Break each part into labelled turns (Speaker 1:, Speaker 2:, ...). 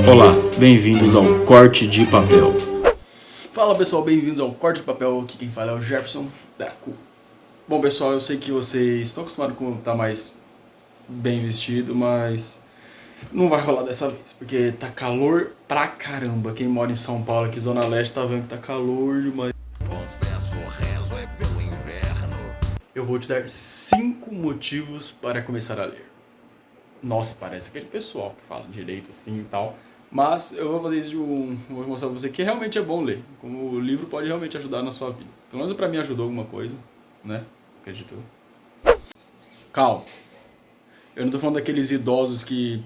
Speaker 1: Olá, bem-vindos ao Corte de Papel. Fala pessoal, bem-vindos ao Corte de Papel. Aqui quem fala é o Jefferson da Cu. Bom pessoal, eu sei que vocês estão acostumados com estar mais bem vestido, mas não vai rolar dessa vez, porque tá calor pra caramba. Quem mora em São Paulo, aqui Zona Leste, tá vendo que tá calor demais.
Speaker 2: Confesso, rezo é pelo inverno.
Speaker 1: Eu vou te dar 5 motivos para começar a ler. Nossa, parece aquele pessoal que fala direito assim e tal. Mas eu vou fazer isso vou mostrar pra você que realmente é bom ler. Como o livro pode realmente ajudar na sua vida. Pelo menos pra mim ajudou alguma coisa, né? Acredito. Calma. Eu não tô falando daqueles idosos que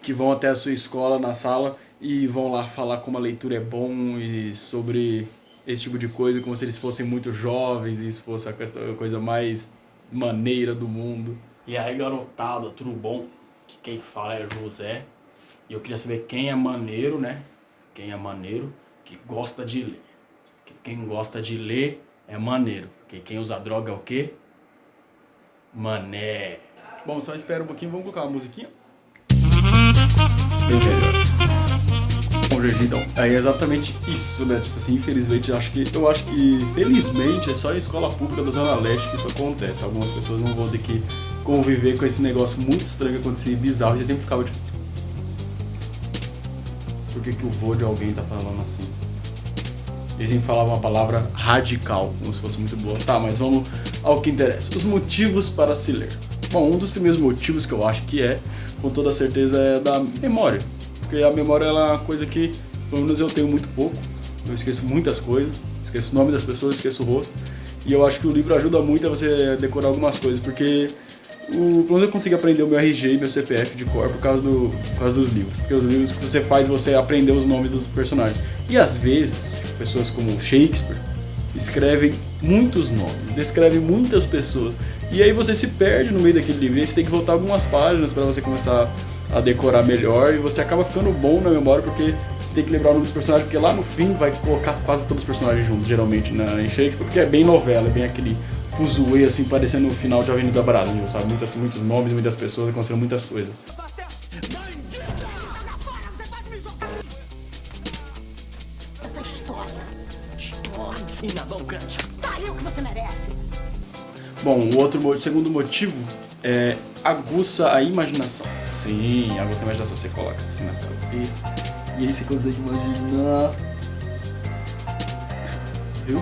Speaker 1: vão até a sua escola, na sala, e vão lá falar como a leitura é bom e sobre esse tipo de coisa, como se eles fossem muito jovens e isso fosse a coisa mais maneira do mundo. E aí, garotada, tudo bom? Que quem fala é José. E eu queria saber quem é maneiro, né? Quem é maneiro, que gosta de ler. Que quem gosta de ler é maneiro. Porque quem usa droga é o quê? Mané. Bom, só espera um pouquinho, vamos colocar uma musiquinha. Bem melhor. Bom, gente, então, é exatamente isso, né? Tipo assim, infelizmente, eu acho que felizmente é só em escola pública da Zona Leste que isso acontece. Algumas pessoas não vão ter que conviver com esse negócio muito estranho que acontecia, bizarro. Eu sempre ficava tipo, por que o vô de alguém tá falando assim? Ele sempre falava uma palavra radical, como se fosse muito boa. Tá, mas vamos ao que interessa. Os motivos para se ler. Bom, um dos primeiros motivos que eu acho que com toda certeza, é da memória. Porque a memória ela é uma coisa que, pelo menos eu tenho muito pouco. Eu esqueço muitas coisas, esqueço o nome das pessoas, esqueço o rosto. E eu acho que o livro ajuda muito a você decorar algumas coisas, porque pelo menos eu consigo aprender o meu RG e meu CPF de cor por causa dos livros. Porque os livros que você faz, você aprender os nomes dos personagens. E às vezes, pessoas como Shakespeare escrevem muitos nomes, descrevem muitas pessoas. E aí você se perde no meio daquele livro, e você tem que voltar algumas páginas para você começar a decorar melhor, e você acaba ficando bom na memória porque você tem que lembrar o nome dos personagens, porque lá no fim vai colocar quase todos os personagens juntos, geralmente em Shakespeare, porque é bem novela, é bem aquele fuzuê assim, parecendo o final de Avenida Brasil, sabe? Muitos nomes, muitas pessoas, acontecendo muitas coisas.
Speaker 3: Essa história e na mão grande. Tá aí o que você merece.
Speaker 1: Bom, o segundo motivo é aguça a imaginação. Sim, aguça a imaginação, você coloca assim na cabeça e aí você consegue imaginar. Viu?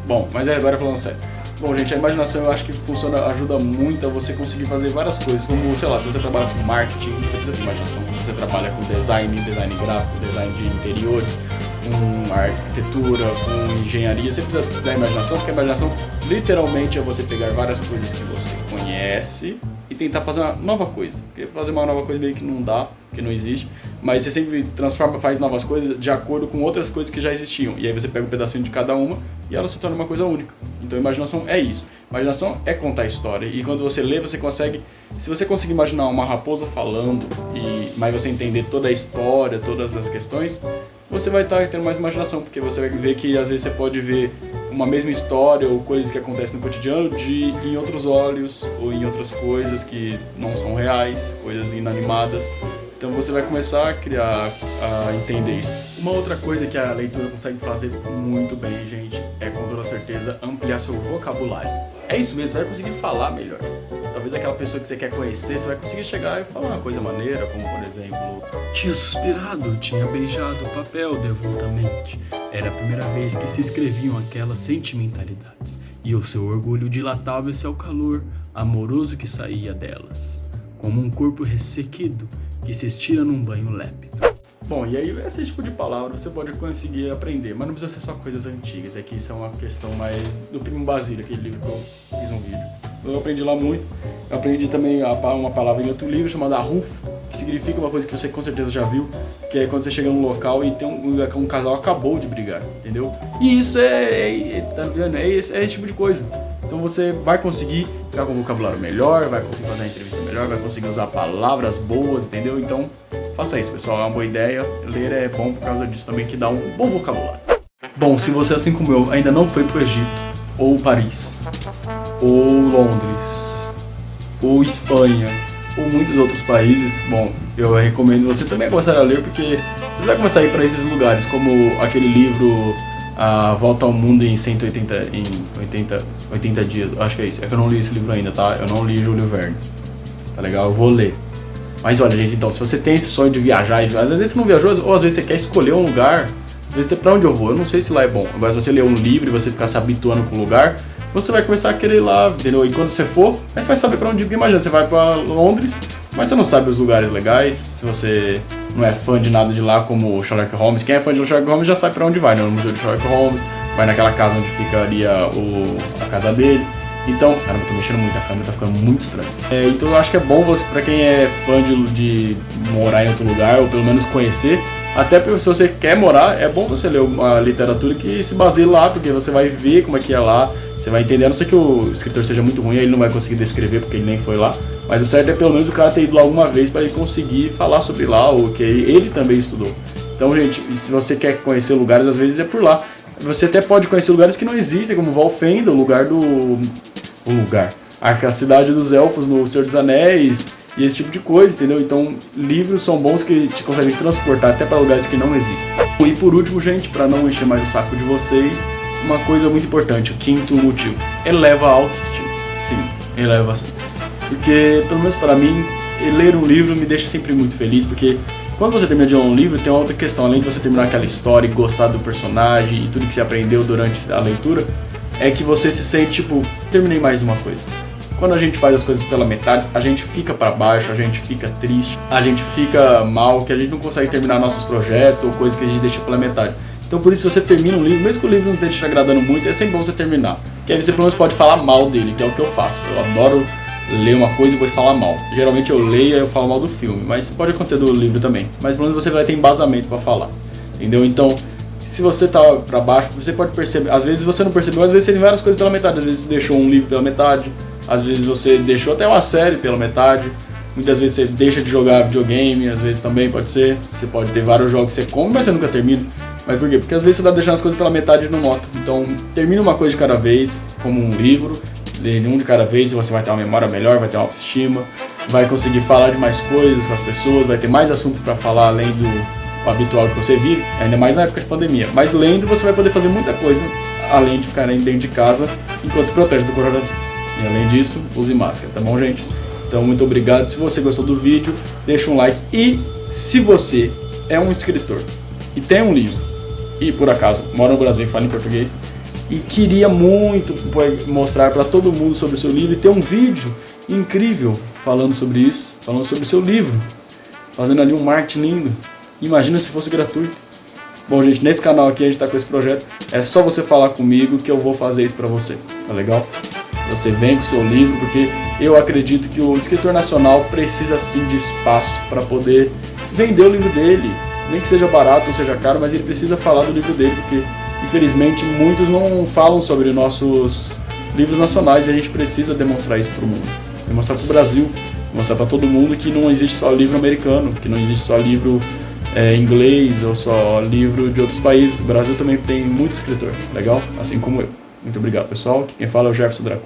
Speaker 1: Bom, mas agora falando sério. Bom, gente, a imaginação eu acho que ajuda muito a você conseguir fazer várias coisas, como, sei lá, se você trabalha com marketing, você precisa de imaginação. Se você trabalha com design gráfico, design de interiores, com arquitetura, com engenharia, você precisa da imaginação, porque a imaginação literalmente é você pegar várias coisas que você conhece e tentar fazer uma nova coisa. Porque fazer uma nova coisa meio que não dá, que não existe, mas você sempre faz novas coisas de acordo com outras coisas que já existiam. E aí você pega um pedacinho de cada uma e ela se torna uma coisa única. Então imaginação é isso. Imaginação é contar a história. E quando você lê, você consegue... Se você conseguir imaginar uma raposa falando, mas você entender toda a história, todas as questões, você vai estar tendo mais imaginação, porque você vai ver que às vezes você pode ver uma mesma história ou coisas que acontecem no cotidiano em outros olhos ou em outras coisas que não são reais, coisas inanimadas. Então você vai começar a entender isso. Uma outra coisa que a leitura consegue fazer muito bem, gente, é com toda certeza ampliar seu vocabulário. É isso mesmo, você vai conseguir falar melhor. Talvez aquela pessoa que você quer conhecer, você vai conseguir chegar e falar uma coisa maneira, como por exemplo... Tinha suspirado, tinha beijado o papel devotamente. Era a primeira vez que se escreviam aquelas sentimentalidades. E o seu orgulho dilatava-se ao calor amoroso que saía delas. Como um corpo ressequido que se estira num banho lépido. Bom, e aí esse tipo de palavra você pode conseguir aprender, mas não precisa ser só coisas antigas. Aqui isso é uma questão mais do Primo Basílio, aquele livro que eu fiz um vídeo. Eu aprendi lá muito. Eu aprendi também uma palavra em outro livro chamada arrufo, que significa uma coisa que você com certeza já viu, que é quando você chega num local e tem um casal acabou de brigar, entendeu? E isso tá vendo? É esse tipo de coisa. Então você vai conseguir ficar com o vocabulário melhor, vai conseguir fazer a entrevista melhor, vai conseguir usar palavras boas, entendeu? Então faça isso, pessoal, é uma boa ideia. Ler é bom por causa disso também, que dá um bom vocabulário. Bom, se você, assim como eu, ainda não foi pro Egito, ou Paris, ou Londres, ou Espanha, ou muitos outros países, bom, eu recomendo você também começar a ler, porque você vai começar a ir para esses lugares, como aquele livro A Volta ao Mundo em 80 dias, acho que é isso. É que eu não li esse livro ainda, tá? Eu não li Júlio Verne, tá legal? Eu vou ler. Mas olha, gente, então, se você tem esse sonho de viajar, às vezes você não viajou, ou às vezes você quer escolher um lugar, às vezes você, pra onde eu vou? Eu não sei se lá é bom, mas se você ler um livro e você ficar se habituando com o lugar, você vai começar a querer ir lá, entendeu? E quando você for, aí você vai saber pra onde ir, porque imagina, você vai pra Londres, mas você não sabe os lugares legais, se você não é fã de nada de lá, como o Sherlock Holmes. Quem é fã de Sherlock Holmes já sabe pra onde vai, né? No museu de Sherlock Holmes, vai naquela casa onde ficaria a casa dele. Então, caramba, eu tô mexendo muito, a câmera tá ficando muito estranha. Então eu acho que é bom você, pra quem é fã de morar em outro lugar, ou pelo menos conhecer, até porque se você quer morar, é bom você ler uma literatura que se baseie lá, porque você vai ver como é que é lá, você vai entender, a não ser que o escritor seja muito ruim, aí ele não vai conseguir descrever porque ele nem foi lá, mas o certo é pelo menos o cara ter ido lá alguma vez para ele conseguir falar sobre lá, o que ele também estudou. Então, gente, se você quer conhecer lugares, às vezes é por lá. Você até pode conhecer lugares que não existem, como Valfenda, a cidade dos elfos no Senhor dos Anéis, e esse tipo de coisa, entendeu? Então, livros são bons que te conseguem transportar até para lugares que não existem. E por último, gente, para não encher mais o saco de vocês, uma coisa muito importante, o quinto motivo, eleva a autoestima. Sim, eleva sim. Porque, pelo menos para mim, ler um livro me deixa sempre muito feliz, porque quando você termina de ler um livro, tem uma outra questão, além de você terminar aquela história e gostar do personagem e tudo que você aprendeu durante a leitura, é que você se sente tipo, terminei mais uma coisa. Quando a gente faz as coisas pela metade, a gente fica para baixo, a gente fica triste, a gente fica mal, que a gente não consegue terminar nossos projetos ou coisas que a gente deixa pela metade. Então por isso, se você termina um livro, mesmo que o livro não esteja te agradando muito, é sempre bom você terminar. Porque aí você pelo menos pode falar mal dele, que é o que eu faço. Eu adoro ler uma coisa e depois falar mal. Geralmente eu leio e eu falo mal do filme, mas pode acontecer do livro também. Mas pelo menos você vai ter embasamento para falar, entendeu? Então, se você tá pra baixo, você pode perceber, às vezes você não percebeu, às vezes você tem várias coisas pela metade, às vezes você deixou um livro pela metade, às vezes você deixou até uma série pela metade, muitas vezes você deixa de jogar videogame, às vezes também pode ser, você pode ter vários jogos que você compra, mas você nunca termina. Mas por quê? Porque às vezes você tá deixando as coisas pela metade e não nota. Então, termina uma coisa de cada vez, como um livro, lê um de cada vez e você vai ter uma memória melhor, vai ter uma autoestima, vai conseguir falar de mais coisas com as pessoas, vai ter mais assuntos para falar além do habitual que você vive, ainda mais na época de pandemia. Mas lendo você vai poder fazer muita coisa, além de ficar dentro de casa, enquanto se protege do coronavírus. E além disso, use máscara, tá bom, gente? Então, muito obrigado. Se você gostou do vídeo, deixa um like. E se você é um escritor e tem um livro, e por acaso mora no Brasil e fala em português, e queria muito mostrar para todo mundo sobre o seu livro e ter um vídeo incrível falando sobre isso, falando sobre o seu livro, fazendo ali um marketing lindo. Imagina se fosse gratuito. Bom, gente, nesse canal aqui a gente tá com esse projeto. É só você falar comigo que eu vou fazer isso pra você. Tá legal? Você vem com o seu livro, porque eu acredito que o escritor nacional precisa sim de espaço para poder vender o livro dele. Nem que seja barato ou seja caro, mas ele precisa falar do livro dele, porque infelizmente muitos não falam sobre nossos livros nacionais e a gente precisa demonstrar isso pro mundo. Demonstrar pro Brasil, mostrar para todo mundo que não existe só livro americano, que não existe só livro inglês ou só livro de outros países. O Brasil também tem muito escritor legal, assim como eu. Muito obrigado, pessoal. Quem fala é o Jefferson Draco.